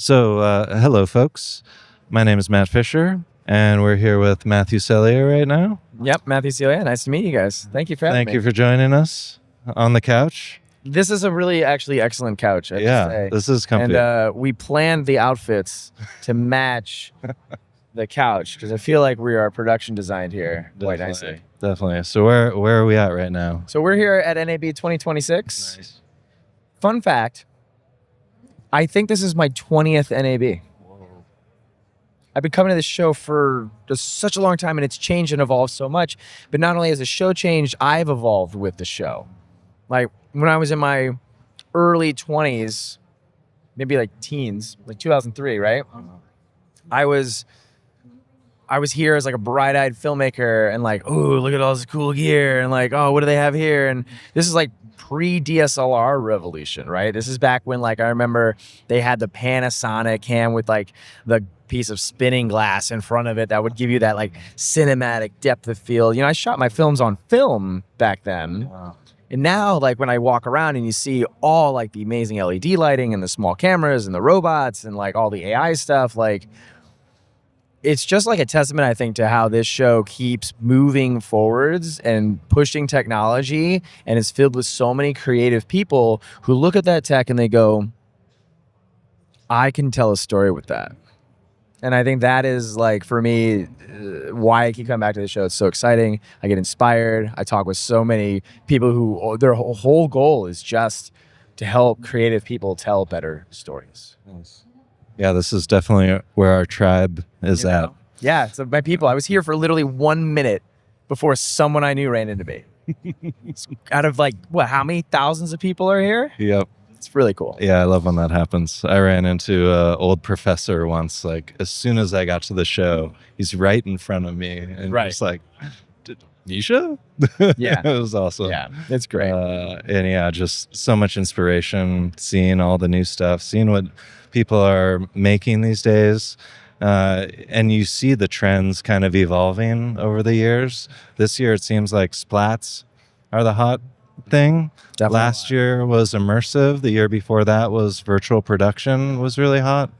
Hello, folks. My name is Matt Fisher, and we're here with Matthew Celia right now. Yep, Matthew Celia. Nice to meet you guys. Thank you for having me. Thank you for joining us on the couch. This is a really actually excellent couch, I have to say. This is comfy. And we planned the outfits to match the couch because I feel like we are production designed here quite nicely. Definitely. So where are we at right now? So we're here at NAB 2026. Nice. Fun fact, I think this is my 20th NAB. Whoa. I've been coming to this show for just such a long time, and it's changed and evolved so much. But not only has the show changed, I've evolved with the show. Like when I was in my early 20s, maybe like teens, like 2003, right? I was here as like a bright-eyed filmmaker and like, oh, look at all this cool gear and like, oh, what do they have here? And this is like pre-DSLR revolution, right? This is back when like I remember they had the Panasonic cam with like the piece of spinning glass in front of it that would give you that like cinematic depth of field. You know, I shot my films on film back then. Wow. And now, like, when I walk around and you see all, like, the amazing LED lighting and the small cameras and the robots and, like, all the AI stuff, like, it's just, like, a testament, I think, to how this show keeps moving forwards and pushing technology, and it's filled with so many creative people who look at that tech and they go, I can tell a story with that. And I think that is, like, for me, why I keep coming back to the show. It's so exciting. I get inspired. I talk with so many people who their whole goal is just to help creative people tell better stories. Nice. Yeah, this is definitely where our tribe is at. Yeah, so my people. I was here for literally 1 minute before someone I knew ran into me. Out of like, what, how many thousands of people are here? Yep. It's really cool. Yeah, I love when that happens. I ran into an old professor once. Like, as soon as I got to the show, he's right in front of me. And just like, Nisha? Yeah. It was awesome. Yeah, it's great. And yeah, just so much inspiration, seeing all the new stuff, seeing what people are making these days. And you see the trends kind of evolving over the years. This year, it seems like splats are the hot thing. Definitely. Last year was immersive. The year before that was virtual production was really hot.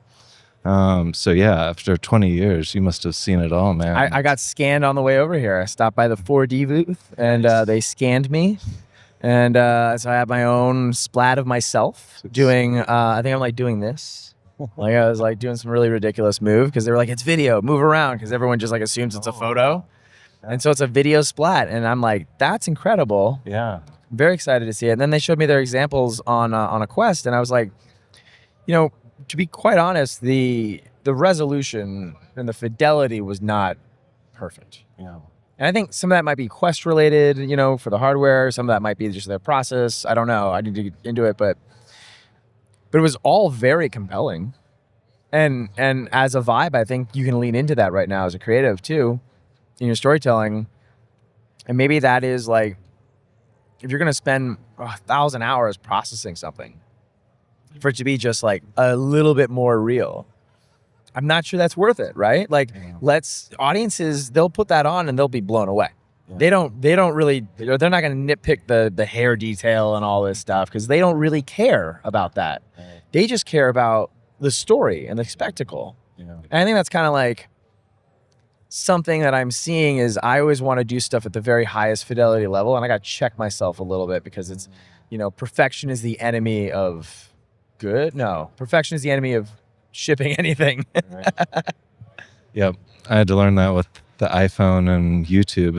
So yeah, after 20 years, you must have seen it all, man. I got scanned on the way over here. I stopped by the 4D booth and they scanned me. And so I have my own splat of myself doing, I think I'm like doing this. Like I was like doing some really ridiculous move because they were like, it's video, move around, because everyone just like assumes it's a photo. And so it's a video splat. And I'm like, that's incredible. Yeah. Very excited to see it. And then they showed me their examples on a Quest, and I was like, you know, to be quite honest, the resolution and the fidelity was not perfect. Yeah. And I think some of that might be Quest related, you know, for the hardware. Some of that might be just their process. I don't know. I need to get into it, but it was all very compelling. And as a vibe, I think you can lean into that right now as a creative too, in your storytelling. And maybe that is like, if you're going to spend 1,000 hours processing something for it to be just like a little bit more real, I'm not sure that's worth it, right? Like, audiences, they'll put that on and they'll be blown away. Yeah. They're not going to nitpick the hair detail and all this stuff because they don't really care about that. Right. They just care about the story and the spectacle. Yeah. And I think that's kind of like something that I'm seeing is I always want to do stuff at the very highest fidelity level, and I got to check myself a little bit because it's, you know, perfection is the enemy of good. No, perfection is the enemy of shipping anything. Right. Yep, I had to learn that with the iPhone and YouTube.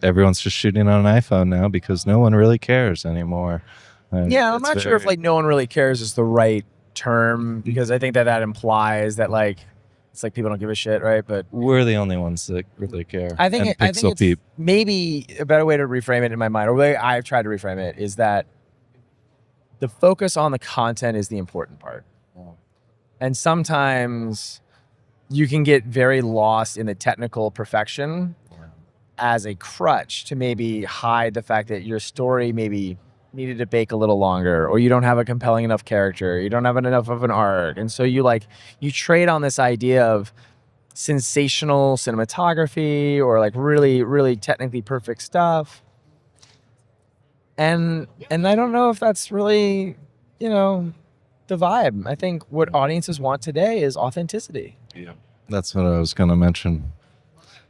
Everyone's just shooting on an iPhone now because no one really cares anymore. And yeah, I'm not sure if like no one really cares is the right term, because I think that implies that like it's like people don't give a shit, right? But we're the only ones that really care. I think it's maybe a better way to reframe it in my mind, or the way I've tried to reframe it, is that the focus on the content is the important part. Oh. And sometimes you can get very lost in the technical perfection as a crutch to maybe hide the fact that your story maybe needed to bake a little longer, or you don't have a compelling enough character, you don't have enough of an arc. And so you trade on this idea of sensational cinematography or like really, really technically perfect stuff. And I don't know if that's really, you know, the vibe. I think what audiences want today is authenticity. Yeah. That's what I was going to mention.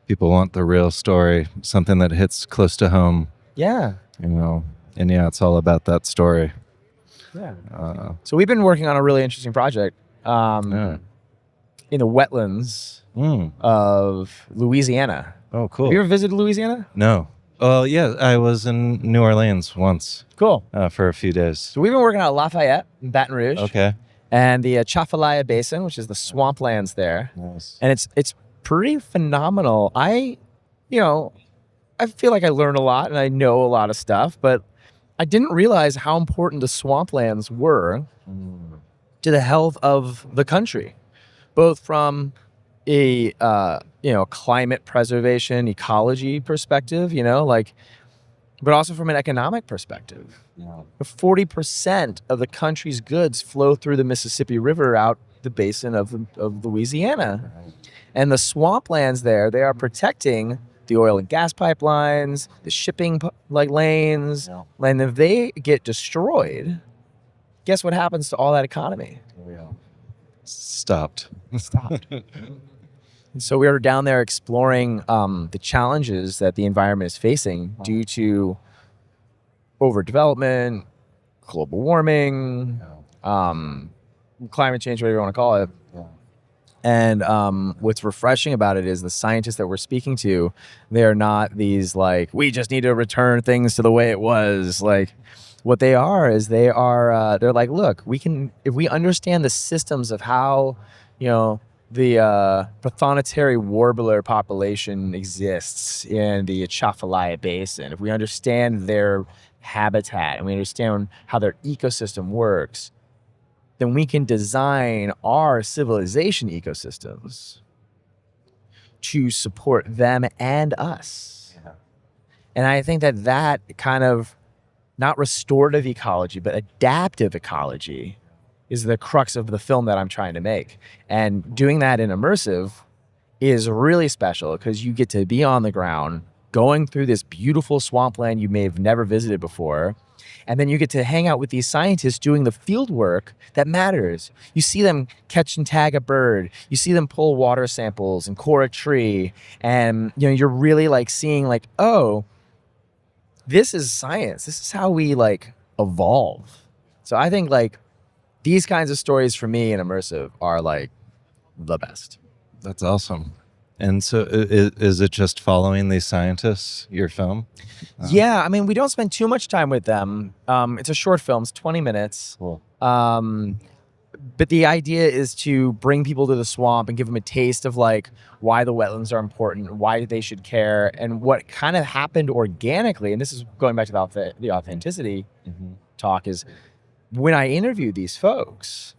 People want the real story, something that hits close to home. Yeah. And it's all about that story. Yeah. So we've been working on a really interesting project in the wetlands of Louisiana. Oh, cool. Have you ever visited Louisiana? No. Well, yeah, I was in New Orleans once. Cool. For a few days. So we've been working on Lafayette and Baton Rouge. Okay. And the Atchafalaya Basin, which is the swamplands there. Nice. And it's pretty phenomenal. I feel like I learned a lot and I know a lot of stuff, but I didn't realize how important the swamplands were to the health of the country, both from a climate preservation, ecology perspective, but also from an economic perspective. Yeah. 40% of the country's goods flow through the Mississippi River out the basin of Louisiana. Right. And the swamplands there, they are protecting the oil and gas pipelines, the shipping lanes. Yeah. And if they get destroyed, guess what happens to all that economy? Yeah. Stopped. And so we were down there exploring the challenges that the environment is facing due to overdevelopment, global warming, climate change, whatever you want to call it. Yeah. And what's refreshing about it is the scientists that we're speaking to, they're not these we just need to return things to the way it was. What they are is they're like, look, if we understand the systems of how, the prothonotary warbler population exists in the Atchafalaya Basin, if we understand their habitat and we understand how their ecosystem works, then we can design our civilization ecosystems to support them and us. Yeah. And I think that kind of not restorative ecology, but adaptive ecology is the crux of the film that I'm trying to make. And doing that in immersive is really special because you get to be on the ground, going through this beautiful swampland you may have never visited before. And then you get to hang out with these scientists doing the field work that matters. You see them catch and tag a bird. You see them pull water samples and core a tree. And you're really seeing oh, this is science. This is how we evolve. So I think these kinds of stories for me in immersive are the best. That's awesome. And so is it just following these scientists, your film? Yeah, I mean, we don't spend too much time with them. It's a short film, it's 20 minutes. Cool. But the idea is to bring people to the swamp and give them a taste of why the wetlands are important, why they should care, and what kind of happened organically. And this is going back to the authenticity talk is when I interviewed these folks,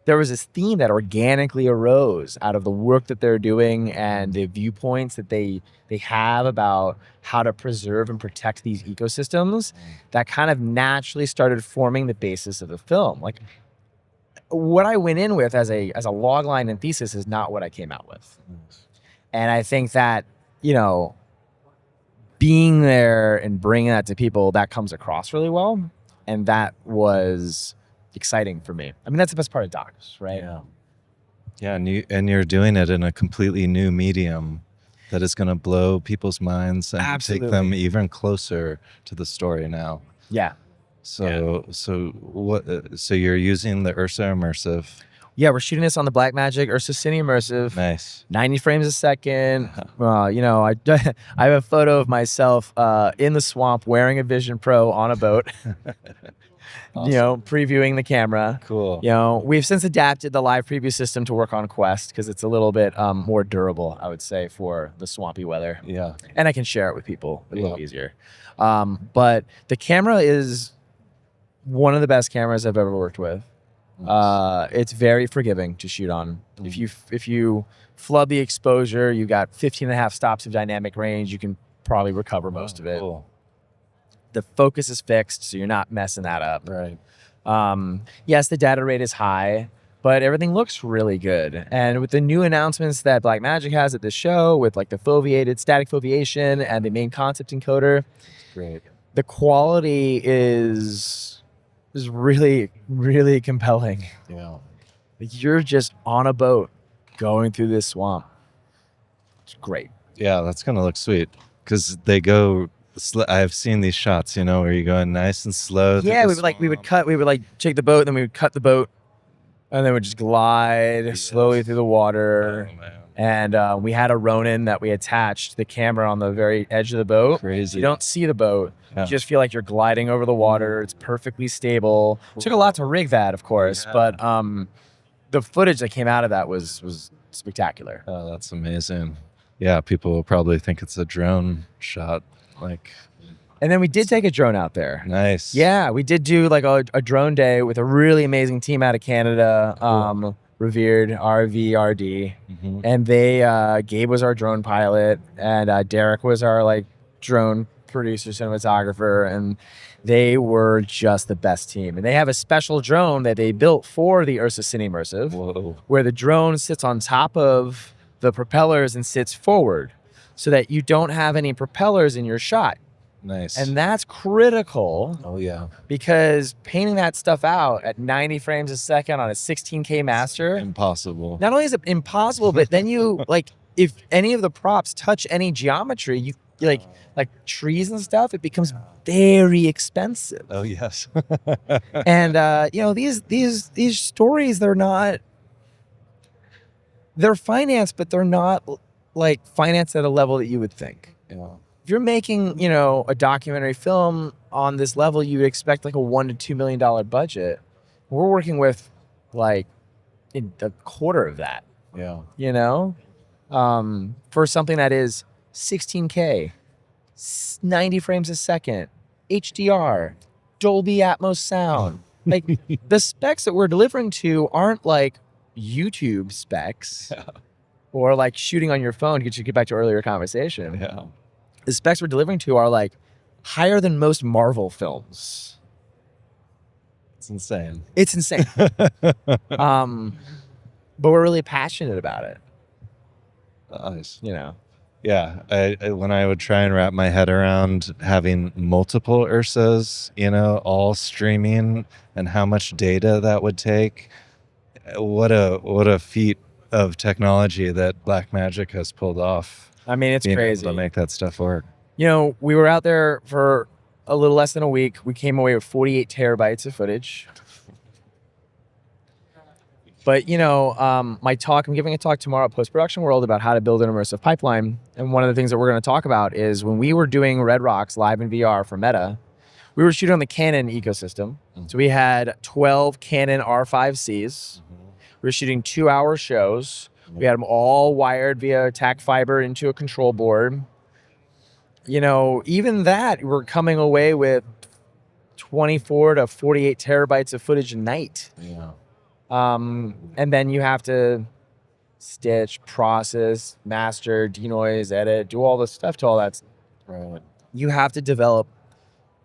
there was this theme that organically arose out of the work that they're doing and the viewpoints that they have about how to preserve and protect these ecosystems that kind of naturally started forming the basis of the film. What I went in with as a log line and thesis is not what I came out with. And I think that, being there and bringing that to people, that comes across really well. And that was exciting for me. I mean, that's the best part of docs, right? Yeah, and you're doing it in a completely new medium that is going to blow people's minds and Absolutely. take them even closer to the story now. Yeah. So what? So you're using the URSA Immersive. Yeah, we're shooting this on the Blackmagic URSA Cine Immersive. Nice. 90 frames a second. I have a photo of myself in the swamp wearing a Vision Pro on a boat. Awesome. Previewing the camera. Cool. We've since adapted the live preview system to work on Quest because it's a little bit more durable, I would say, for the swampy weather. Yeah. And I can share it with people a little easier. But the camera is one of the best cameras I've ever worked with. It's very forgiving to shoot on. If you flood the exposure, you got 15.5 stops of dynamic range, you can probably recover most of it. Cool. The focus is fixed, so you're not messing that up. Right. Yes, the data rate is high, but everything looks really good. And with the new announcements that Blackmagic has at this show, with the foveated static foveation and the main concept encoder, great. The quality is was really, really compelling. Yeah. Like, you're just on a boat going through this swamp. It's great. Yeah, that's gonna look sweet because they go. I've seen these shots, you know, where you go nice and slow. Yeah, we would take the boat, and then we would cut the boat, and then we'd just glide slowly through the water. Oh, man. And we had a Ronin that we attached the camera on the very edge of the boat. Crazy. You don't see the boat. Yeah. You just feel like you're gliding over the water. It's perfectly stable. It took a lot to rig that, of course, but the footage that came out of that was spectacular. Oh, that's amazing. Yeah, people will probably think it's a drone shot. Like, and then we did take a drone out there. nice. Yeah, we did do like a drone day with a really amazing team out of Canada, revered RVRD. Mm-hmm. And they, Gabe was our drone pilot, and Derek was our like drone producer, cinematographer, and they were just the best team. And they have a special drone that they built for the URSA Cine Immersive, Whoa. where the drone sits on top of the propellers and sits forward, so that you don't have any propellers in your shot. Nice. And that's critical. Oh yeah. Because painting that stuff out at 90 frames a second on a 16K master, Impossible. not only is it impossible, but then you like, if any of the props touch any geometry, you like trees and stuff, it becomes very expensive. Oh yes. And you know, these stories, they're financed, but they're not like financed at a level that you would think. Yeah. If you're making, you know, a documentary film on this level, you would expect like a $1 to $2 million budget. We're working with like a quarter of that, Yeah. you know, for something that is 16K, 90 frames a second, HDR, Dolby Atmos sound. Like, the specs that we're delivering to aren't like YouTube specs or like shooting on your phone, to get back to earlier conversation. Yeah. The specs we're delivering to are like higher than most Marvel films. It's insane. It's insane. But we're really passionate about it, Nice. you know. Yeah, I when I would try and wrap my head around having multiple URSAs, you know, all streaming, and how much data that would take, what a feat of technology that Blackmagic has pulled off. I mean, it's being crazy able to make that stuff work. You know, we were out there for a little less than a week. We came away with 48 terabytes of footage. But, you know, I'm giving a talk tomorrow at Post-Production World about how to build an immersive pipeline. And one of the things that we're going to talk about is when we were doing Red Rocks live in VR for Meta, we were shooting on the Canon ecosystem. Mm-hmm. So we had 12 Canon R5Cs. Mm-hmm. We were shooting 2-hour shows. We had them all wired via tack fiber into a control board. You know, even that, we're coming away with 24 to 48 terabytes of footage a night. Yeah. And then you have to stitch, process, master, denoise, edit, do all the stuff to all that. Right. You have to develop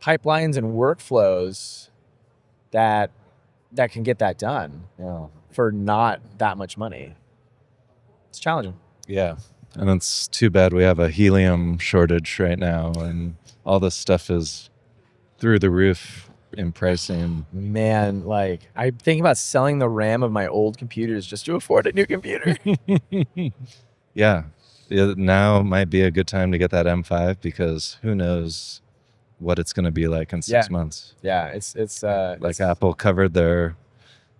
pipelines and workflows that can get that done for not that much money. It's challenging. Yeah. And it's too bad we have a helium shortage right now, and all this stuff is through the roof in pricing. Man, like, I'm thinking about selling the RAM of my old computers just to afford a new computer. Yeah. Now might be a good time to get that M5, because who knows what it's going to be like in 6 months. Yeah, it's Apple covered their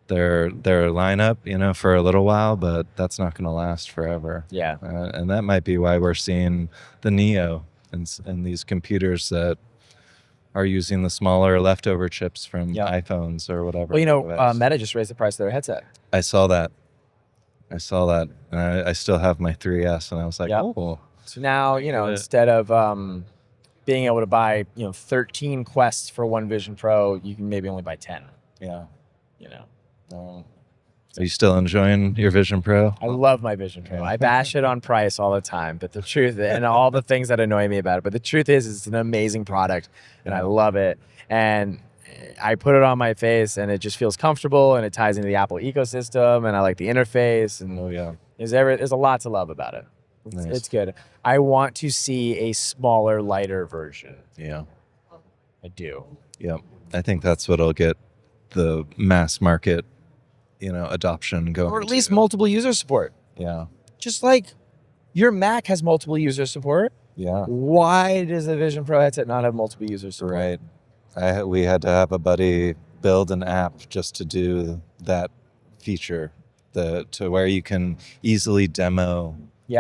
lineup, you know, for a little while, but that's not going to last forever. Yeah. And that might be why we're seeing the Neo and these computers that are using the smaller leftover chips from iPhones or whatever. Well, you know, Meta just raised the price of their headset. I saw that. And I still have my 3S, and I was like, oh. So now, you know, instead of being able to buy, you know, 13 Quests for one Vision Pro, you can maybe only buy 10. Yeah. You know. Are you still enjoying your Vision Pro? I love my Vision Pro. I bash it on price all the time, but the truth, and all the things that annoy me about it, but the truth is it's an amazing product, and I love it. And I put it on my face, and it just feels comfortable, and it ties into the Apple ecosystem, and I like the interface, and there's a lot to love about it. It's good. I want to see a smaller, lighter version. Yeah. I do. Yep. I think that's what'll get the mass market, adoption going. Or at least to. multiple user support. Yeah. Just like your Mac has multiple user support. Yeah. Why does the Vision Pro headset not have multiple user support? Right. We had to have a buddy build an app just to do that feature, to where you can easily demo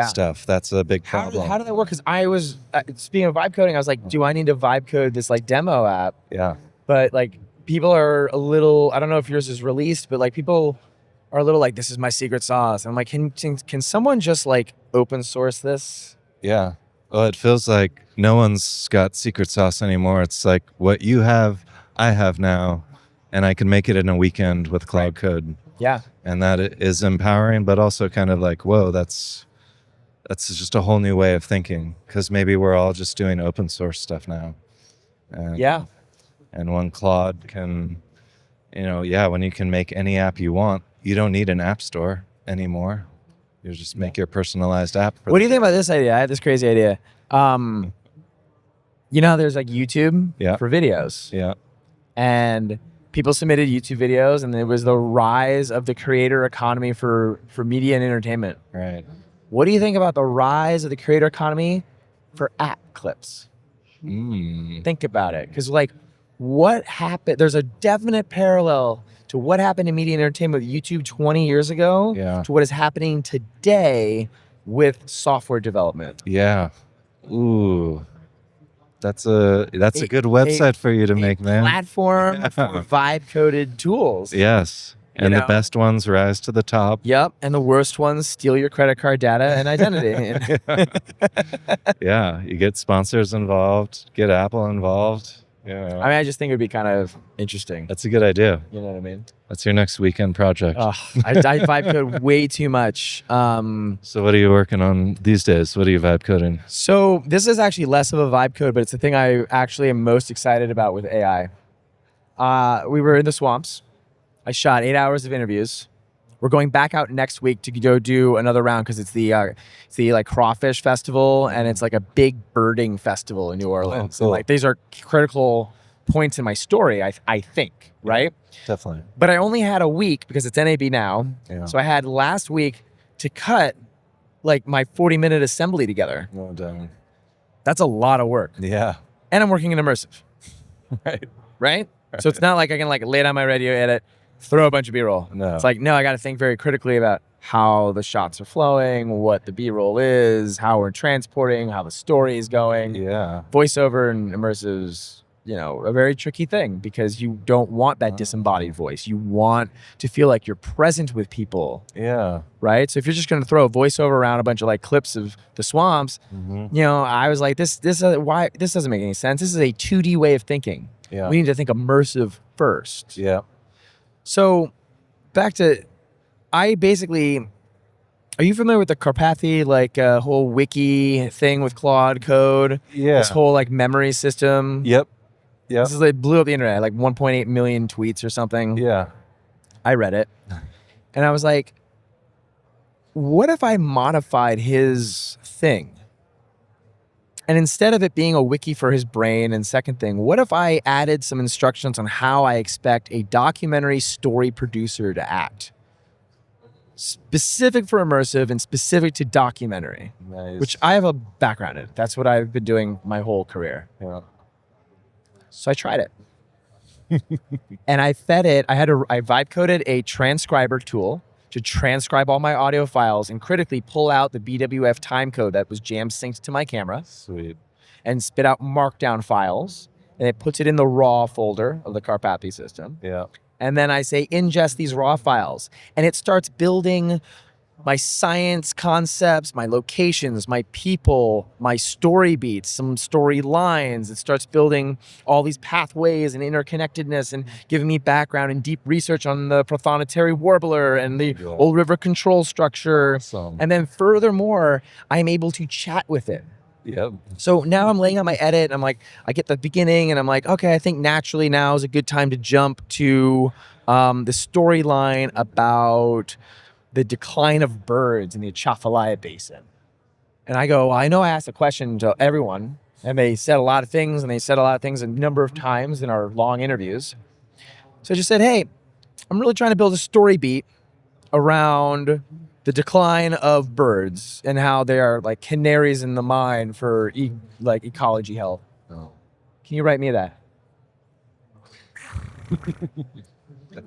stuff. That's a big problem. How did that work? Because I was, speaking of vibe coding, I was like, do I need to vibe code this like demo app? Yeah. But like people are a little, I don't know if yours is released, but like people are a little like, this is my secret sauce. And I'm like, can someone just like open source this? Yeah. Well, it feels like no one's got secret sauce anymore. It's like what you have, I have now, and I can make it in a weekend with Cloud Code. Yeah. And that is empowering, but also kind of like, whoa, that's just a whole new way of thinking, because maybe we're all just doing open source stuff now. And, yeah. And when Claude can, when you can make any app you want, you don't need an app store anymore. You just make your personalized app. What do you think about this idea? I had this crazy idea. How there's like YouTube for videos. Yeah. And people submitted YouTube videos, and it was the rise of the creator economy for media and entertainment. Right. What do you think about the rise of the creator economy for app clips? Think about it. Because like what happened, there's a definite parallel to what happened in media and entertainment with YouTube 20 years ago to what is happening today with software development. Yeah. Ooh. That's a good website for you to make, man. Platform for vibe-coded tools. Yes. And the best ones rise to the top. Yep. And the worst ones steal your credit card data and identity. Yeah. You get sponsors involved, get Apple involved. Yeah. I mean, I just think it'd be kind of interesting. That's a good idea. You know what I mean? That's your next weekend project. I vibe code way too much. So what are you working on these days? What are you vibe coding? So this is actually less of a vibe code, but it's the thing I actually am most excited about with AI. We were in the swamps. I shot 8 hours of interviews. We're going back out next week to go do another round because it's the like crawfish festival, and it's like a big birding festival in New Orleans. Oh, cool. And like these are critical points in my story, I think, right? Definitely. But I only had a week because it's NAB now. Yeah. So I had last week to cut like my 40-minute assembly together. Oh, damn. That's a lot of work. Yeah. And I'm working in immersive. Right? So it's not like I can like lay down my radio edit, throw a bunch of B-roll. No. It's like, no, I got to think very critically about how the shots are flowing, what the B-roll is, how we're transporting, how the story is going. Yeah. Voiceover and immersive's, a very tricky thing because you don't want that disembodied voice. You want to feel like you're present with people. Yeah. Right? So if you're just going to throw a voiceover around a bunch of like clips of the swamps, I was like, this doesn't make any sense. This is a 2D way of thinking. Yeah. We need to think immersive first. Yeah. So back to, are you familiar with the Carpathy, like whole wiki thing with Claude Code? Yeah. This whole like memory system. Yep. Yeah. This is like blew up the internet, like 1.8 million tweets or something. Yeah. I read it. And I was like, what if I modified his thing? And instead of it being a wiki for his brain, and second thing, what if I added some instructions on how I expect a documentary story producer to act? Specific for immersive and specific to documentary, Nice. which I have a background in. That's what I've been doing my whole career. Yeah. So I tried it. And I fed it. I vibe coded a transcriber tool to transcribe all my audio files and critically pull out the BWF timecode that was jam synced to my camera. Sweet. And spit out markdown files. And it puts it in the raw folder of the Carpathy system. Yeah. And then I say, ingest these raw files. And it starts building my science concepts, my locations, my people, my story beats, some story lines. It starts building all these pathways and interconnectedness and giving me background and deep research on the prothonotary warbler and the old river control structure. Awesome. And then furthermore, I'm able to chat with it. Yep. So now I'm laying out my edit and I'm like, I get the beginning and I'm like, okay, I think naturally now is a good time to jump to the storyline about the decline of birds in the Atchafalaya Basin. And I go, well, I know I asked a question to everyone and they said a lot of things and they said a lot of things a number of times in our long interviews. So I just said, hey, I'm really trying to build a story beat around the decline of birds and how they are like canaries in the mine for like ecology health. Oh. Can you write me that?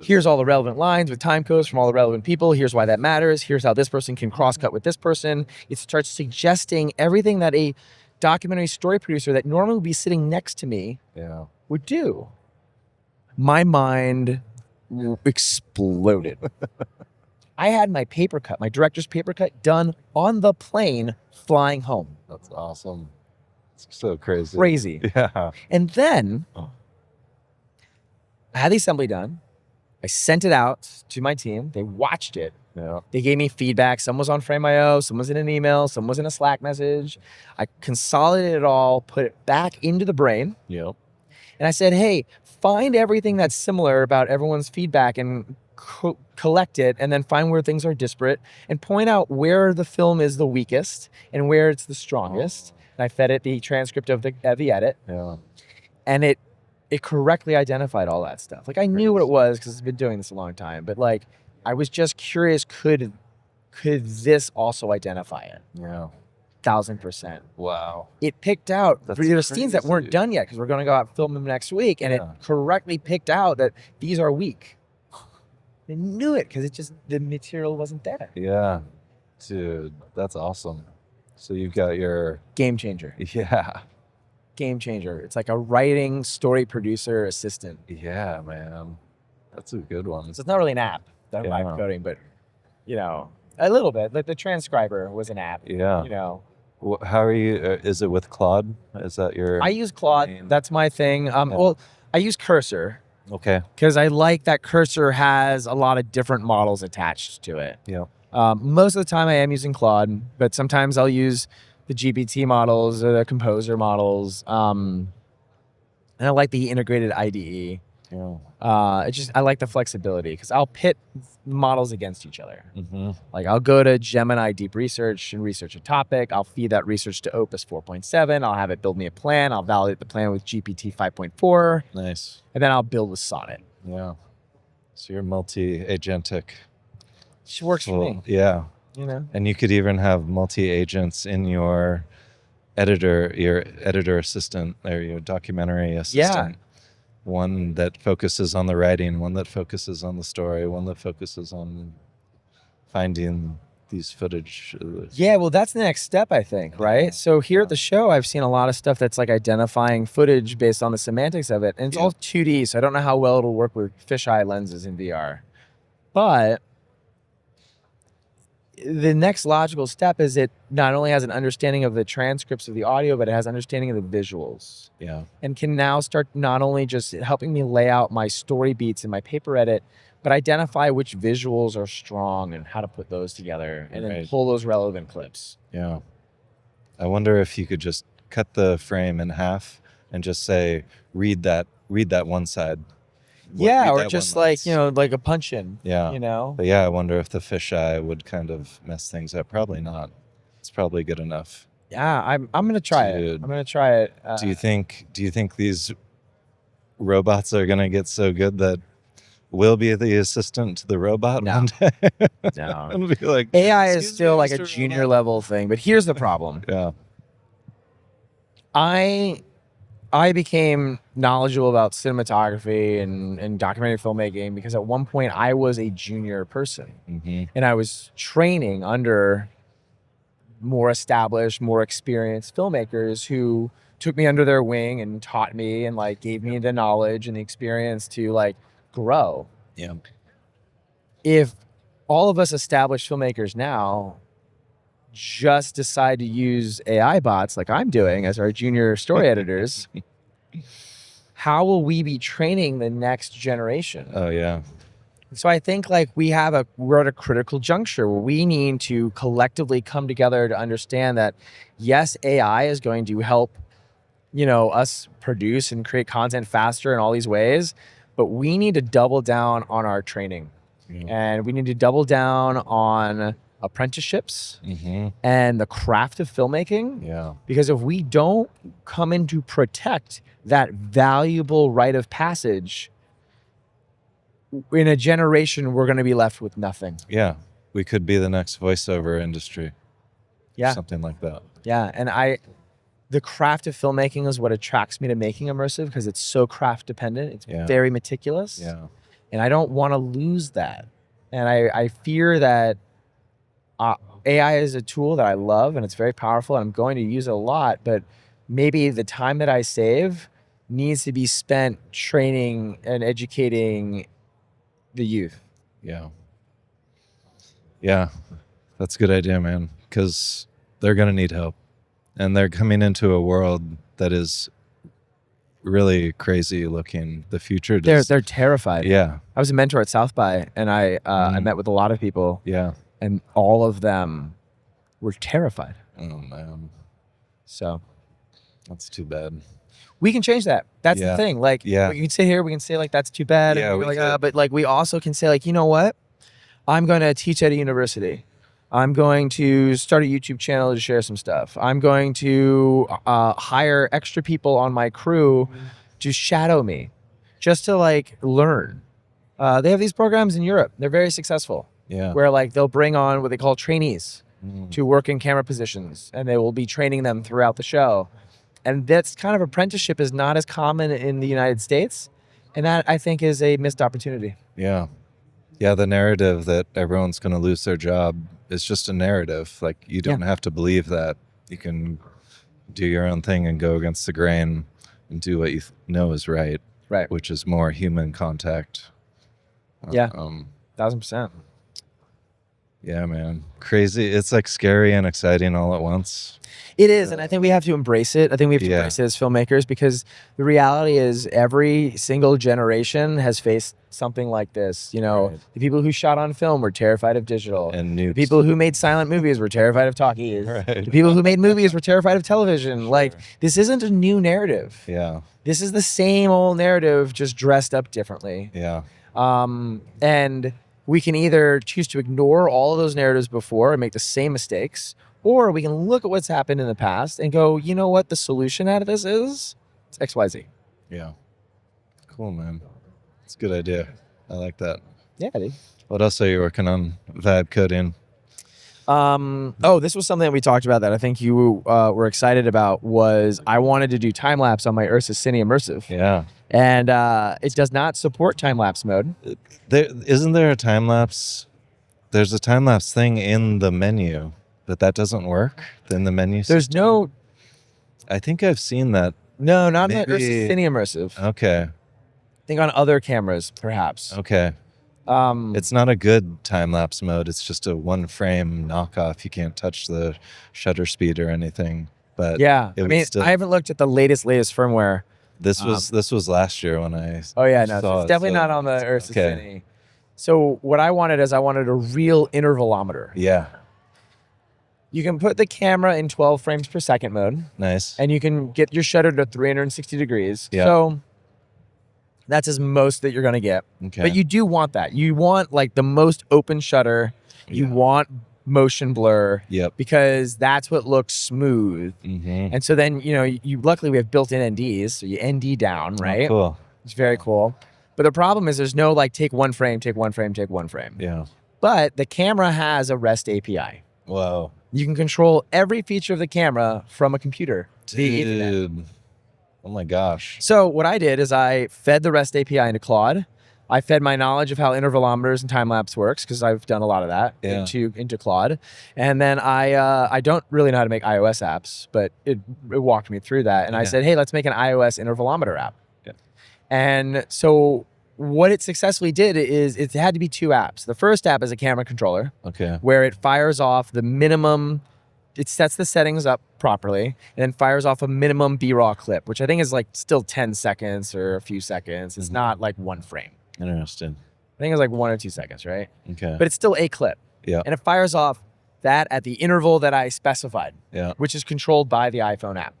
Here's all the relevant lines with time codes from all the relevant people. Here's why that matters. Here's how this person can cross-cut with this person. It starts suggesting everything that a documentary story producer that normally would be sitting next to me would do. My mind exploded. I had my paper cut, my director's paper cut, done on the plane flying home. That's awesome. It's so crazy. Crazy. Yeah. And then I had the assembly done. I sent it out to my team. They watched it. Yeah. They gave me feedback. Some was on Frame.io, some was in an email, some was in a Slack message. I consolidated it all, put it back into the brain. Yep. And I said, hey, find everything that's similar about everyone's feedback and collect it, and then find where things are disparate and point out where the film is the weakest and where it's the strongest. And I fed it the transcript of the edit. Yeah. And it correctly identified all that stuff. Like I knew what it was because I've been doing this a long time, but like I was just curious, could this also identify it? Yeah. 1000%. Wow. It picked out, That's there's scenes that crazy. weren't done yet because we're going to go out and film them next week, and it correctly picked out that these are weak. I knew it because the material wasn't there. Yeah. Dude, that's awesome. So you've got your Game changer. Yeah. Game changer. It's like a writing story producer assistant. Yeah, man. That's a good one. So it's not really an app, that vibe coding, but you know, a little bit. Like the transcriber was an app. Yeah. You know. How are you? Is it with Claude? Is that your? I use Claude. That's my thing. Well, I use Cursor. Okay. Because I like that Cursor has a lot of different models attached to it. Yeah. Most of the time I am using Claude, but sometimes I'll use the GPT models or the composer models. And I like the integrated IDE. Yeah. I like the flexibility because I'll pit models against each other. Mm-hmm. Like I'll go to Gemini Deep Research and research a topic. I'll feed that research to Opus 4.7. I'll have it build me a plan. I'll validate the plan with GPT 5.4. Nice. And then I'll build with Sonnet. Yeah. So you're multi-agentic. It works for me. Yeah. You know. And you could even have multi-agents in your editor assistant or your documentary assistant. Yeah. One that focuses on the writing, one that focuses on the story, one that focuses on finding these footage. Yeah, well, that's the next step, I think, right? So here at the show, I've seen a lot of stuff that's like identifying footage based on the semantics of it. And it's all 2D, so I don't know how well it'll work with fisheye lenses in VR. But the next logical step is it not only has an understanding of the transcripts of the audio, but it has understanding of the visuals. Yeah. And can now start not only just helping me lay out my story beats in my paper edit, but identify which visuals are strong and how to put those together and then pull those relevant clips. Yeah. I wonder if you could just cut the frame in half and just say, read that one side. Yeah, or just like, you know, like a punch in. Yeah. You know? But yeah, I wonder if the fisheye would kind of mess things up. Probably not. It's probably good enough. Yeah, I'm gonna try it. I'm gonna try it. Do you think these robots are gonna get so good that we'll be the assistant to the robot one day? No. It'll be like, AI is still like a junior level thing, but here's the problem. Yeah. I became knowledgeable about cinematography and documentary filmmaking because at one point I was a junior person. Mm-hmm. And I was training under more established, more experienced filmmakers who took me under their wing and taught me and like gave me the knowledge and the experience to like grow. Yeah. If all of us established filmmakers now just decide to use AI bots like I'm doing as our junior story editors, how will we be training the next generation? Oh yeah. So I think like we're at a critical juncture where we need to collectively come together to understand that yes, AI is going to help, you know, us produce and create content faster in all these ways, but we need to double down on our training. And we need to double down on apprenticeships and the craft of filmmaking. Yeah. Because if we don't come in to protect that valuable rite of passage, in a generation, we're going to be left with nothing. Yeah. We could be the next voiceover industry. Yeah. Something like that. Yeah. And the craft of filmmaking is what attracts me to making immersive, because it's so craft dependent. It's very meticulous. Yeah. And I don't want to lose that. And I fear that AI is a tool that I love and it's very powerful and I'm going to use it a lot, but maybe the time that I save needs to be spent training and educating the youth. Yeah. Yeah. That's a good idea, man. Because they're going to need help. And they're coming into a world that is really crazy looking. The future. They're terrified. Yeah. I was a mentor at South by, and I met with a lot of people. Yeah. And all of them were terrified. Oh, man. So that's too bad. We can change that. That's the thing. Like, we can sit here, we can say like, that's too bad. Yeah, and like, but like, we also can say like, you know what? I'm going to teach at a university. I'm going to start a YouTube channel to share some stuff. I'm going to hire extra people on my crew to shadow me, just to like learn. They have these programs in Europe. They're very successful. Yeah. Where like they'll bring on what they call trainees to work in camera positions, and they will be training them throughout the show. And that's kind of apprenticeship is not as common in the United States. And that I think is a missed opportunity. Yeah. Yeah. The narrative that everyone's going to lose their job is just a narrative. Like you don't have to believe that. You can do your own thing and go against the grain and do what you know is right. Right. Which is more human contact. Yeah. 1000%. Yeah, man. Crazy. It's like scary and exciting all at once. It is, and I think we have to embrace it. I think we have to embrace it as filmmakers, because the reality is every single generation has faced something like this. You know, the people who shot on film were terrified of digital. And the people who made silent movies were terrified of talkies. The people who made movies were terrified of television. Like, this isn't a new narrative. Yeah. This is the same old narrative, just dressed up differently. Yeah. And we can either choose to ignore all of those narratives before and make the same mistakes, or we can look at what's happened in the past and go, you know what the solution out of this is? It's XYZ. Yeah. Cool, man. It's a good idea. I like that. Yeah, dude. What else are you working on? Vibe coding. This was something that we talked about that I think you were excited about. Was I wanted to do time lapse on my URSA Cine Immersive. Yeah. And it does not support time lapse mode. Isn't there a time lapse? There's a time lapse thing in the menu, but that doesn't work in the menu. There's no. I think I've seen that. No, not in the URSA Cine Immersive. Okay. I think on other cameras, perhaps. Okay. It's not a good time lapse mode. It's just a one frame knockoff. You can't touch the shutter speed or anything. But yeah, I mean, I haven't looked at the latest firmware. This was last year when I. Oh yeah, no, it's definitely not on the URSA Cine. So what I wanted is I wanted a real intervalometer. Yeah. You can put the camera in 12 frames per second mode. Nice. And you can get your shutter to 360 degrees. Yeah. So that's as most that you're going to get. Okay. But you do want that. You want like the most open shutter. You want motion blur. Yep. Because that's what looks smooth. Mm-hmm. And so then, you know, luckily we have built-in NDs. So you ND down, right? Oh, cool. It's very cool. But the problem is there's no like take one frame, take one frame, take one frame. Yeah. But the camera has a REST API. Whoa. You can control every feature of the camera from a computer. Dude. Oh my gosh. So what I did is I fed the REST API into Claude. I fed my knowledge of how intervalometers and time lapse works, because I've done a lot of that into Claude. And then I don't really know how to make iOS apps, but it walked me through that. And I said, hey, let's make an iOS intervalometer app. Yeah. And so what it successfully did is it had to be two apps. The first app is a camera controller, where it fires off the minimum. It sets the settings up properly and then fires off a minimum B-raw clip, which I think is like still 10 seconds or a few seconds. It's not like one frame. Interesting. I think it's like 1 or 2 seconds, right? Okay. But it's still a clip. Yeah. And it fires off that at the interval that I specified, which is controlled by the iPhone app.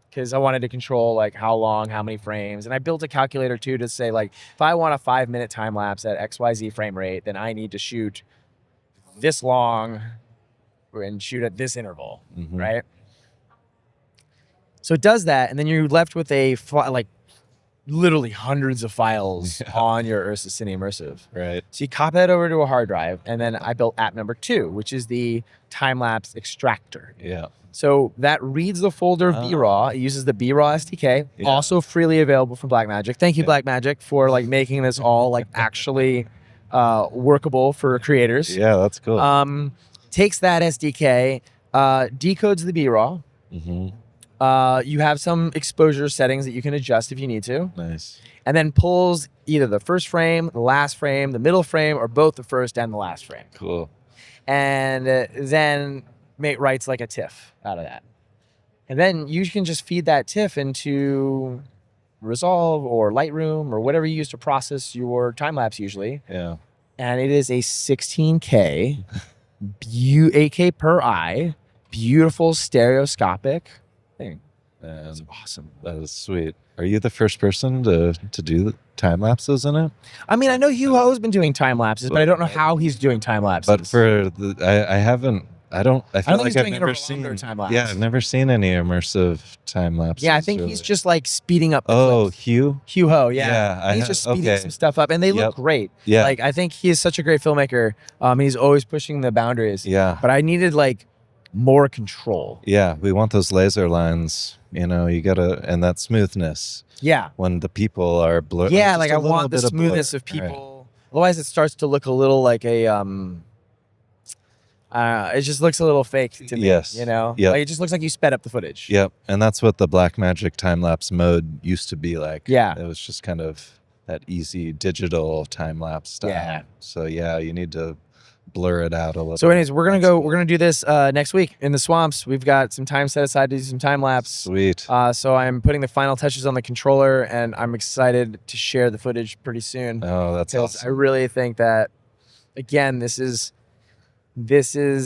Because I wanted to control like how long, how many frames. And I built a calculator too to say like, if I want a 5-minute time lapse at XYZ frame rate, then I need to shoot this long and shoot at this interval, right? So it does that, and then you're left with a literally hundreds of files on your URSA Cine Immersive. Right. So you copy that over to a hard drive, and then I built app number 2, which is the time-lapse extractor. Yeah. So that reads the folder of B-RAW. It uses the B-RAW SDK, also freely available from Blackmagic. Thank you, Blackmagic, for like making this all like actually workable for creators. Yeah, that's cool. Takes that SDK, decodes the B-RAW. You have some exposure settings that you can adjust if you need to. Nice. And then pulls either the first frame, the last frame, the middle frame, or both the first and the last frame. Cool. And then writes like a TIFF out of that. And then you can just feed that TIFF into Resolve or Lightroom or whatever you use to process your time lapse usually. Yeah. And it is a 16K, 8K per eye, beautiful stereoscopic thing. That's awesome. That is sweet. Are you the first person to do time lapses in it? I mean, I know Hugh Ho's been doing time lapses, but I don't know how he's doing time lapses. But for I haven't. I feel like I've never seen time lapse. Yeah, I've never seen any immersive time lapses. Yeah, I think he's just like speeding up. The clips. Hugh Ho, yeah. He's just speeding some stuff up, and they look great. Yeah, like I think he is such a great filmmaker. He's always pushing the boundaries. Yeah, but I needed like more control. Yeah, we want those laser lines. You know, you gotta, and that smoothness. Yeah, when the people are blurred. Yeah, like I want the smoothness of people. Right. Otherwise, it starts to look a little like a it just looks a little fake to me. Yes. You know? Yep. Like it just looks like you sped up the footage. Yep. And that's what the Blackmagic time-lapse mode used to be like. Yeah. It was just kind of that easy digital time-lapse style. Yeah. So yeah, you need to blur it out a little. So anyways, we're gonna do this next week in the swamps. We've got some time set aside to do some time-lapse. Sweet. So I'm putting the final touches on the controller, and I'm excited to share the footage pretty soon. Oh, that's awesome. I really think that, again, this is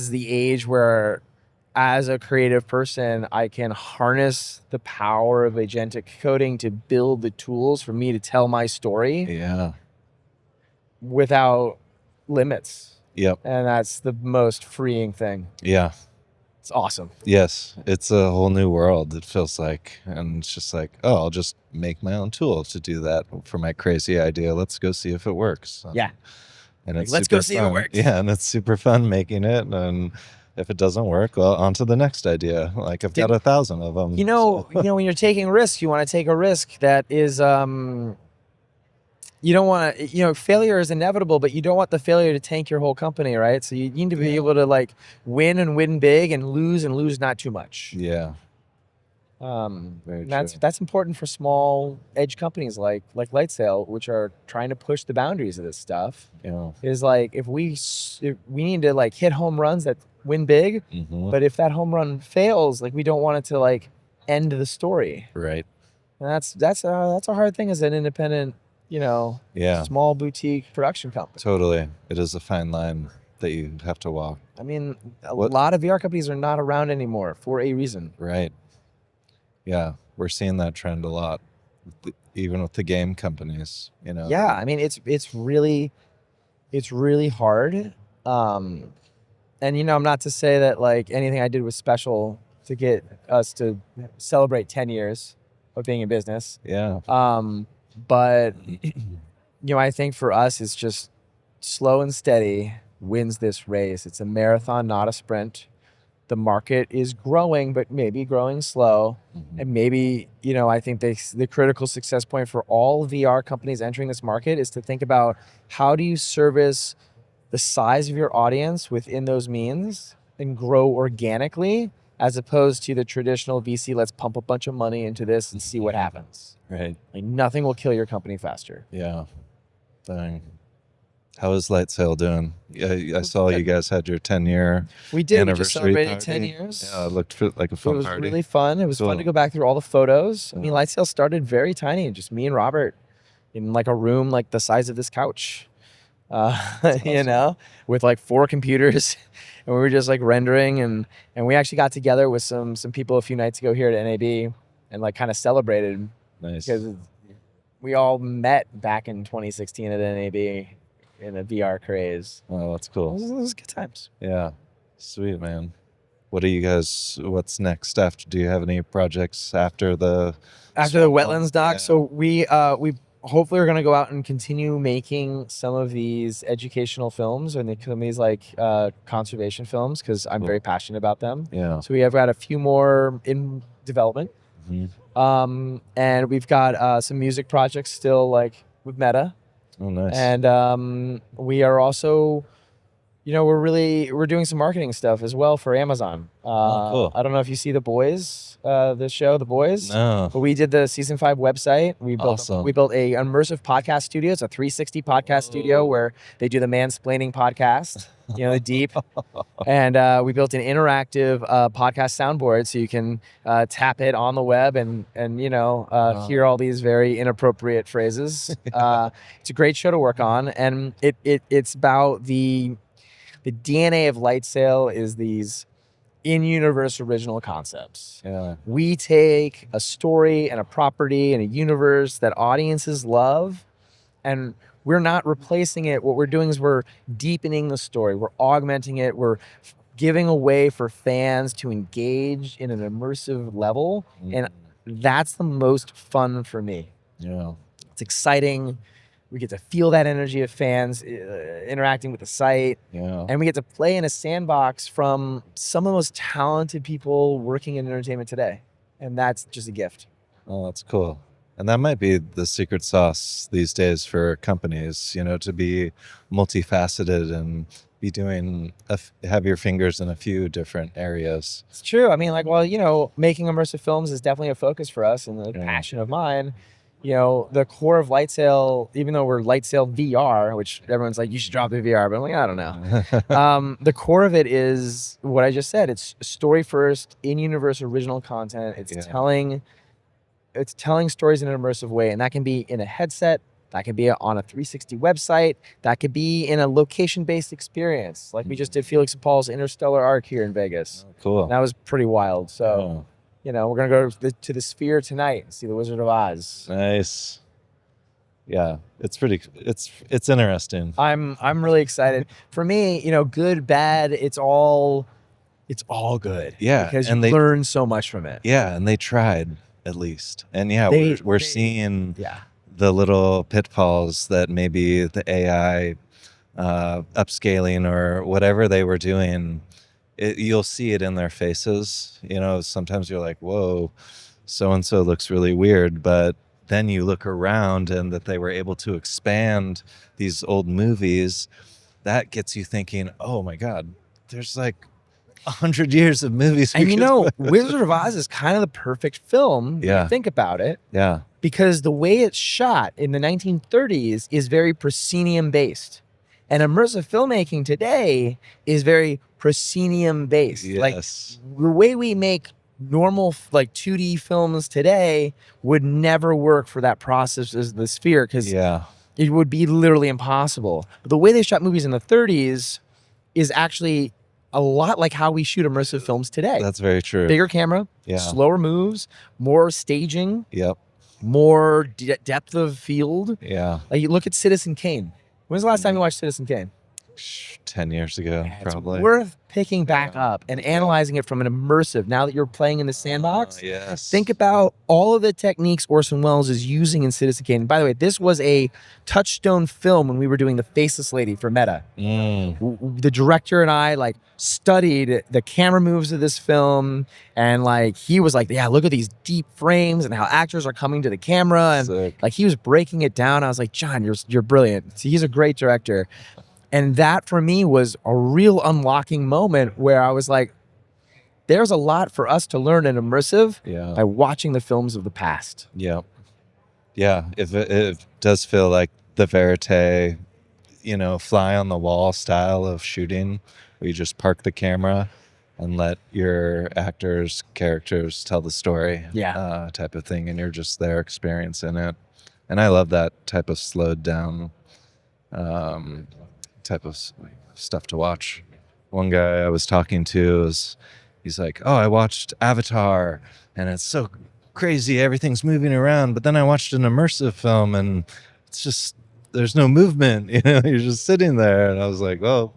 the age where, as a creative person, I can harness the power of agentic coding to build the tools for me to tell my story. Yeah. Without limits. Yep. And that's the most freeing thing. Yeah. It's awesome. Yes. It's a whole new world, it feels like. And it's just like, oh, I'll just make my own tool to do that for my crazy idea. Let's go see if it works. Yeah. And it's let's go see if it works. Yeah, and it's super fun making it. And if it doesn't work, well, on to the next idea. Like I've got 1,000 of them. You know, when you're taking risks, you want to take a risk that is, you don't want to, failure is inevitable, but you don't want the failure to tank your whole company, right? So you need to be able to like win and win big and lose not too much. Yeah. That's important for small edge companies like Lightsail, which are trying to push the boundaries of this stuff. Yeah. Is like if we need to like hit home runs that win big, but if that home run fails, like we don't want it to like end the story. Right. And that's a hard thing as an independent, small boutique production company. Totally. It is a fine line that you have to walk. I mean, a lot of VR companies are not around anymore for a reason. Right. Yeah, we're seeing that trend a lot, even with the game companies. Yeah, I mean it's really hard. And I'm not to say that like anything I did was special to get us to celebrate 10 years of being in business. Yeah. But I think for us it's just slow and steady wins this race. It's a marathon, not a sprint. The market is growing, but maybe growing slow. And maybe, I think the critical success point for all VR companies entering this market is to think about how do you service the size of your audience within those means and grow organically, as opposed to the traditional VC, let's pump a bunch of money into this and see what happens. Right. Like nothing will kill your company faster. Yeah. Dang. How is Lightsail doing? I saw you guys had your 10-year We did. anniversary We just celebrated party. 10 years. Yeah, it looked like a fun party. It was party. really fun. It was fun to go back through all the photos. I mean, Lightsail started very tiny, just me and Robert in like a room like the size of this couch, awesome. With like 4 computers. And we were just like rendering. And we actually got together with some people a few nights ago here at NAB and like kind of celebrated. Nice. Because we all met back in 2016 at NAB. In the VR craze. Oh, that's cool. It was good times. Yeah. Sweet, man. what are you guys? What's next after? Do you have any projects after the wetlands doc? Yeah. So we hopefully are going to go out and continue making some of these educational films and some of these like conservation films, because I'm very passionate about them. Yeah. So we have got a few more in development. And we've got some music projects still, like with Meta. Oh, nice. And we are also, we're doing some marketing stuff as well for Amazon. Cool. I don't know if you see The Boys, the show The Boys. No. But we did the season 5 website. We built Awesome. we built a immersive podcast studio. It's a 360 podcast studio where they do the mansplaining podcast, the deep. And we built an interactive podcast soundboard, so you can tap it on the web and hear all these very inappropriate phrases. It's a great show to work on, and it's about the DNA of Light Sail is these in-universe original concepts. Yeah. We take a story and a property and a universe that audiences love, and we're not replacing it. What we're doing is we're deepening the story. We're augmenting it. We're giving a way for fans to engage in an immersive level. And that's the most fun for me. Yeah. It's exciting. We get to feel that energy of fans interacting with the site. Yeah. And we get to play in a sandbox from some of the most talented people working in entertainment today. And that's just a gift. Oh, that's cool. And that might be the secret sauce these days for companies, to be multifaceted and be doing, have your fingers in a few different areas. It's true. I mean, making immersive films is definitely a focus for us and a passion of mine. The core of Light Sail, even though we're Light Sail VR, which everyone's like, you should drop the VR, but I'm like, I don't know. The core of it is what I just said. It's story first, in-universe original content. It's telling stories in an immersive way, and that can be in a headset, that can be on a 360 website, that could be in a location-based experience, like we just did Felix and Paul's Interstellar Arc here in Vegas. Oh, cool. And that was pretty wild. So. We're gonna go to the Sphere tonight and see the Wizard of Oz. Nice. Yeah, it's interesting. I'm really excited. For me, good, bad, it's all good. Yeah, because you learn so much from it. Yeah, and they tried at least, and we're seeing the little pitfalls that maybe the AI upscaling or whatever they were doing. You'll see it in their faces. Sometimes you're like, whoa, so-and-so looks really weird. But then you look around and that they were able to expand these old movies. That gets you thinking, oh my God, there's like 100 years of movies. And Wizard of Oz is kind of the perfect film. When you think about it. Yeah. Because the way it's shot in the 1930s is very proscenium based. And immersive filmmaking today is very proscenium based. Yes. Like the way we make normal 2D films today would never work for that process as the Sphere, because it would be literally impossible. But the way they shot movies in the 30s is actually a lot like how we shoot immersive films today. That's very true. Bigger camera, slower moves, more staging, more depth of field. Yeah. Like you look at Citizen Kane. When's the last time you watched Citizen Kane? 10 years ago, probably. It's worth picking back up and analyzing it from an immersive. Now that you're playing in the sandbox, think about all of the techniques Orson Welles is using in Citizen Kane. And by the way, this was a touchstone film when we were doing The Faceless Lady for Meta. The director and I studied the camera moves of this film, and he was like, yeah, look at these deep frames and how actors are coming to the camera, and he was breaking it down. I was like, John, you're brilliant. He's a great director. And that for me was a real unlocking moment where I was like, there's a lot for us to learn in immersive by watching the films of the past. Yeah. Yeah. It does feel like the verite, fly on the wall style of shooting, where you just park the camera and let your characters tell the story type of thing. And you're just there experiencing it. And I love that type of slowed down type of stuff to watch. One guy I was talking to he's like, oh, I watched Avatar and it's so crazy, everything's moving around, but then I watched an immersive film and it's just, there's no movement, you're just sitting there. And I was like, well,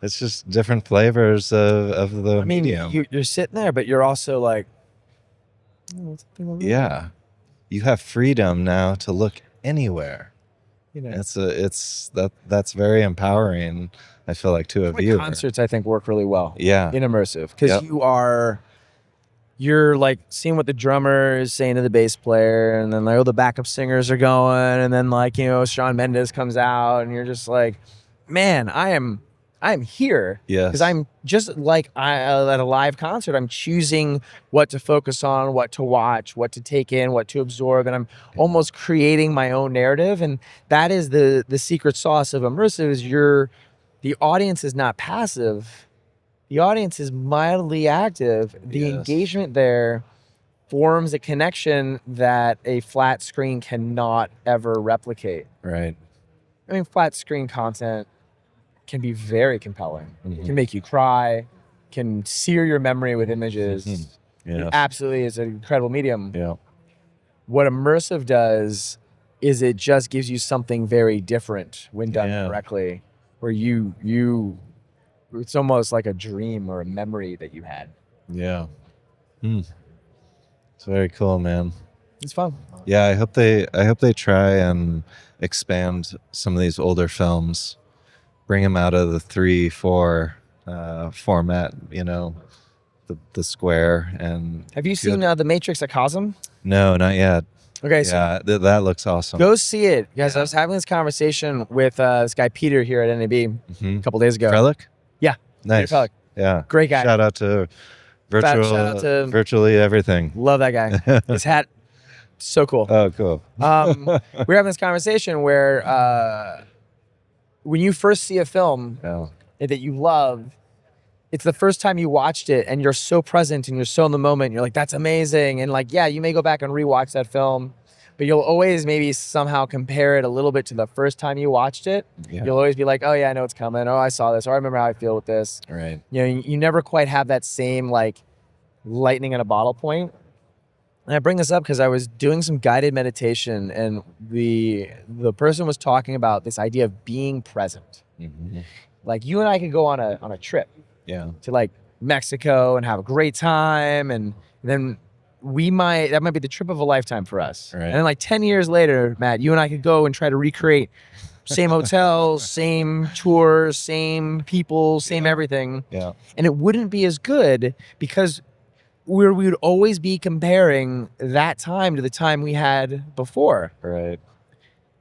It's just different flavors of the medium. You're sitting there, but you're also like, yeah, you have freedom now to look anywhere. you know. That's very empowering. I feel like to a viewer. Concerts, I think, work really well. Yeah, in immersive, because you're like seeing what the drummer is saying to the bass player, and then like, the backup singers are going, and then like, Shawn Mendes comes out, and you're just like, man, I'm here. Yes. Because I'm just like at a live concert, I'm choosing what to focus on, what to watch, what to take in, what to absorb, and I'm almost creating my own narrative. And that is the secret sauce of immersive, is the audience is not passive. The audience is mildly active. The engagement there forms a connection that a flat screen cannot ever replicate. Right. I mean, flat screen content can be very compelling. It can make you cry, can sear your memory with images. It absolutely is an incredible medium. Yeah. What immersive does is it just gives you something very different when done correctly, where it's almost like a dream or a memory that you had. Yeah. It's very cool, man. It's fun. Yeah, I hope they try and expand some of these older films, bring them out of the 3:4 format, the square. And have you seen The Matrix at Cosm? No, not yet. Okay, so that looks awesome. Go see it, guys. I was having this conversation with this guy Peter here at NAB a couple days ago. Frelick? Yeah, nice. Peter Frelick. Yeah, great guy. Shout out to virtually everything. Love that guy. His hat, so cool. Oh, cool. We're having this conversation where when you first see a film that you love, it's the first time you watched it and you're so present and you're so in the moment. You're like, that's amazing. And like, yeah, you may go back and rewatch that film, but you'll always maybe somehow compare it a little bit to the first time you watched it. Yeah. You'll always be like, oh yeah, I know it's coming. Oh, I saw this. Or I remember how I feel with this. Right. You never quite have that same like lightning in a bottle point. And I bring this up because I was doing some guided meditation, and the person was talking about this idea of being present. Like you and I could go on a trip to like Mexico and have a great time, and then that might be the trip of a lifetime for us. Right. And then like 10 years later, Matt, you and I could go and try to recreate same hotels, same tours, same people, same everything. Yeah. And it wouldn't be as good because we would always be comparing that time to the time we had before. Right.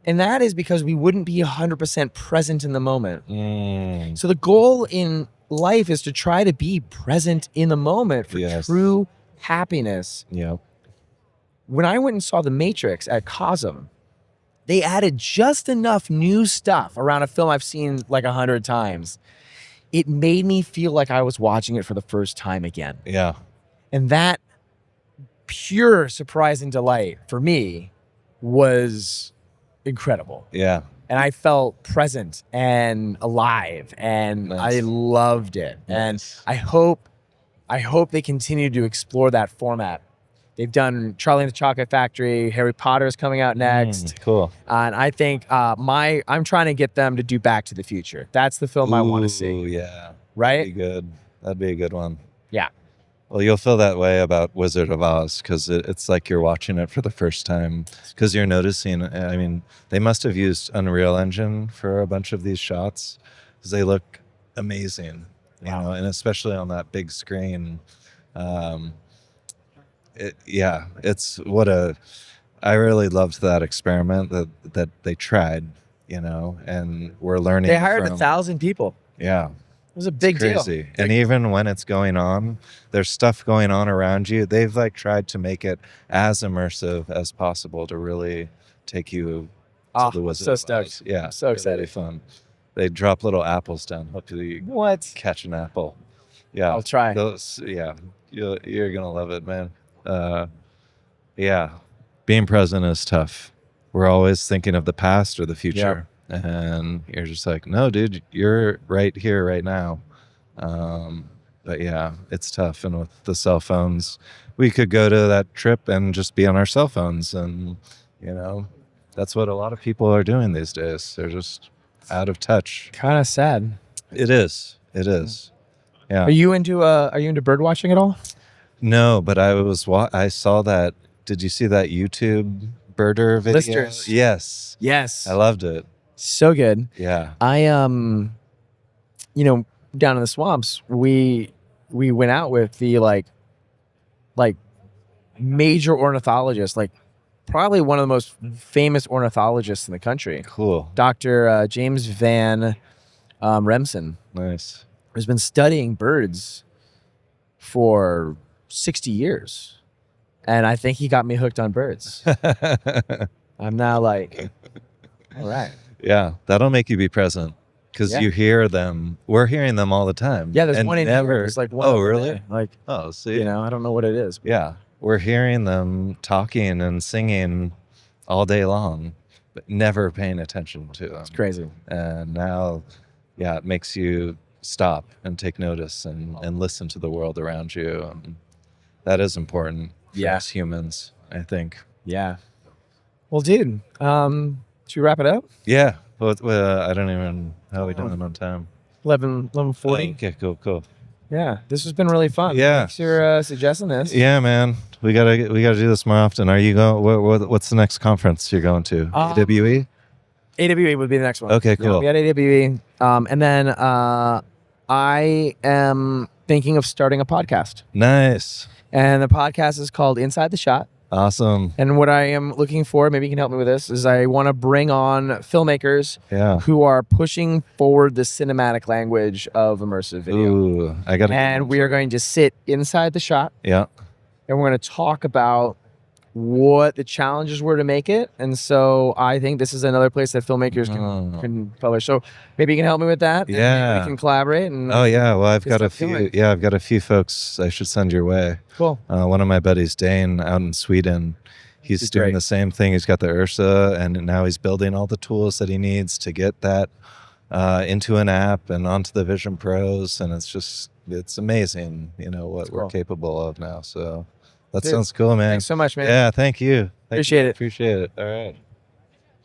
And that is because we wouldn't be 100% present in the moment. So the goal in life is to try to be present in the moment for true happiness. Yeah. When I went and saw The Matrix at Cosm, they added just enough new stuff around a film I've seen like 100 times. It made me feel like I was watching it for the first time again. Yeah. And that pure surprise and delight for me was incredible. Yeah. And I felt present and alive, and I loved it. And I hope they continue to explore that format. They've done Charlie and the Chocolate Factory, Harry Potter is coming out next. Cool. And I think I'm trying to get them to do Back to the Future. That's the film I want to see. Oh yeah. Right? That'd be good. That'd be a good one. Yeah. Well, you'll feel that way about Wizard of Oz because it's like you're watching it for the first time because you're noticing. I mean, they must have used Unreal Engine for a bunch of these shots because they look amazing, you know, and especially on that big screen. I really loved that experiment that they tried, you know, and we're learning. They hired 1,000 people. Yeah. It was a big deal. And even when it's going on, there's stuff going on around you. They've like tried to make it as immersive as possible to really take you to the Wizard of Oz. Stoked. Yeah. So excited. Really fun. They drop little apples down. Hopefully you catch an apple. Yeah. I'll try. You're going to love it, man. Being present is tough. We're always thinking of the past or the future. And you're just like, no, dude, you're right here, right now. But yeah, it's tough. And with the cell phones, we could go to that trip and just be on our cell phones. And, you know, that's what a lot of people are doing these days. They're just out of touch. Kind of sad. It is. It is. Yeah. Are you into bird watching at all? No, but I saw that. Did you see that YouTube birder video? Listers. Yes. Yes. I loved it. So good. Yeah. I down in the swamps, we went out with the like major ornithologist, like probably one of the most famous ornithologists in the country. Cool. Dr. James Van Remsen Nice. has been studying birds for 60 years. And I think he got me hooked on birds. I'm now like, all right. Yeah, that'll make you be present because you hear them. We're hearing them all the time. Yeah, there's and one in never. here. It's like one Oh, really? day. Like, Oh, see. I don't know what it is. Yeah, we're hearing them talking and singing all day long, but never paying attention to them. It's crazy. And now, yeah, it makes you stop and take notice and listen to the world around you. And that is important for us humans, I think. Yeah. Well, dude, should we wrap it up? Yeah. Well, I don't even how are we doing on time. 11:40. Okay, cool. Yeah, this has been really fun. Yeah. Thanks for suggesting this. Yeah, man. We gotta do this more often. Are you going? What's the next conference you're going to? AWE. AWE would be the next one. Okay, cool. Yeah, we had AWE, and then I am thinking of starting a podcast, Nice. and the podcast is called Inside the Shot. Awesome. And what I am looking for, maybe you can help me with this, is I want to bring on filmmakers who are pushing forward the cinematic language of immersive video. Ooh, I got. And we are going to sit inside the shot. Yeah. And we're going to talk about what the challenges were to make it. And so I think this is another place that filmmakers can publish. So maybe you can help me with that. Yeah. And we can collaborate. And Oh yeah. Well, I've got a few. doing. Yeah, I've got a few folks I should send your way. Cool. One of my buddies, Dane, out in Sweden, he's doing great. the same thing. He's got the URSA, and now he's building all the tools that he needs to get that into an app and onto the Vision Pros, and it's amazing, what we're capable of now. So that sounds cool, man. Thanks so much, man. Yeah, thank you. Appreciate it. Appreciate it. All right.